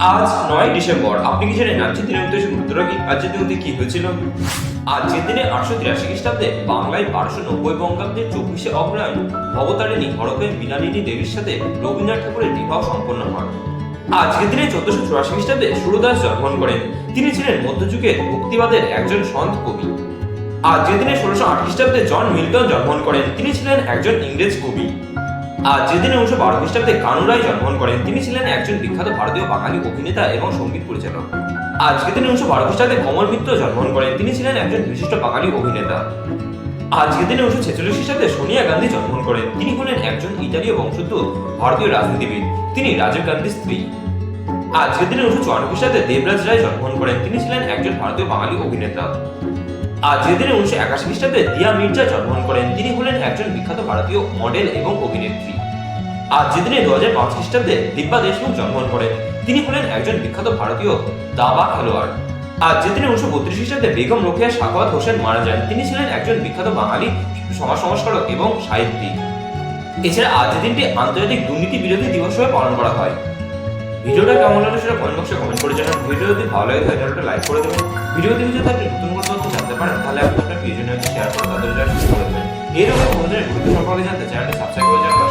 আজ ৯ ডিসেম্বর। আপনি কি জানেন আজকের দিনের উদ্দেশ্যে গুরুত্বটা কি? আজকের দিনে কি হয়েছিল? আজকের দিনে ৮৮৩ খ্রিস্টাব্দে বাংলায় ১২৯০ বঙ্গাব্দে ২৪শে অগ্রহায়ণ ভবতারিণী হরপে মৃণালিনী দেবীর সাথে রবীন্দ্রনাথ ঠাকুরের বিবাহ সম্পন্ন হয়। আজকের দিনে ১৪৮৪ খ্রিস্টাব্দে সুরদাস জন্মগ্রহণ করেন। তিনি ছিলেন মধ্যযুগের ভক্তিবাদের একজন সন্ত কবি। আজকের দিনে ১৬০৮ খ্রিস্টাব্দে জন মিল্টন জন্মগ্রহণ করেন। তিনি ছিলেন একজন ইংরেজ কবি। আজকের দিনে ১৯১২ খ্রিস্টাব্দে কানু রায় জন্মগ্রহণ করেন। তিনি ছিলেন একজন বিখ্যাত ভারতীয় বাঙালি অভিনেতা এবং সঙ্গীত পরিচালক। আজকের দিনে ১৯১২ খ্রিস্টাব্দে কমল মিত্র জন্মগ্রহণ করেন। তিনি ছিলেন একজন বিশিষ্ট বাঙালি অভিনেতা। আজকের দিনে ১৯৪৬ খ্রিস্টাব্দে সোনিয়া গান্ধী জন্মগ্রহণ করেন। তিনি হলেন একজন ইতালীয় বংশোদ্ভূত ভারতীয় রাজনীতিবিদ। তিনি রাজীব গান্ধীর স্ত্রী। আজকের দিনে ১৯৫৪ খ্রিস্টাব্দে দেবরাজ রায় জন্মগ্রহণ করেন। তিনি ছিলেন একজন ভারতীয় বাঙালি অভিনেতা। আজকের দিনে ১৯৮১ খ্রিস্টাব্দে দিয়া মির্জা জন্মগ্রহণ করেন। তিনি হলেন একজন বিখ্যাত ভারতীয় মডেল এবং অভিনেত্রী। আজকের দিনে ২০০৫ খ্রিস্টাব্দে দিব্যা দেশমুখ জন্মগ্রহণ করেন। তিনি হলেন একজন বিখ্যাত ভারতীয় দাবা খেলোয়াড়। আজকের দিনে ১৯৩২ খ্রিস্টাব্দে বেগম রোকেয়া সাখাওয়াত হোসেন মারা যান। তিনি ছিলেন একজন বিখ্যাত বাঙালি সমাজ সংস্কারক এবং সাহিত্যিক। এছাড়া আজকের দিনটি আন্তর্জাতিক দুর্নীতি বিরোধী দিবস হিসেবে পালন করা হয়। ভিডিওটা কেমন লাগলো সেটা কমেন্ট বক্সে কমেন্ট করে জানান। ভিডিও যদি ভালো লাগে তাহলে একটা লাইক করে দেবেন। ভিডিওটি যদি আপনি নতুন কোনো তথ্য জানতে পারেন তাহলে আপনি আপনার প্রিয়জনের শেয়ার করে তাদের সাথে করে দেবেন। এরকম কোনো ধরনের গুরুত্ব সম্পর্কে জানতে চ্যানেলটি সাবস্ক্রাইব করে যাবেন।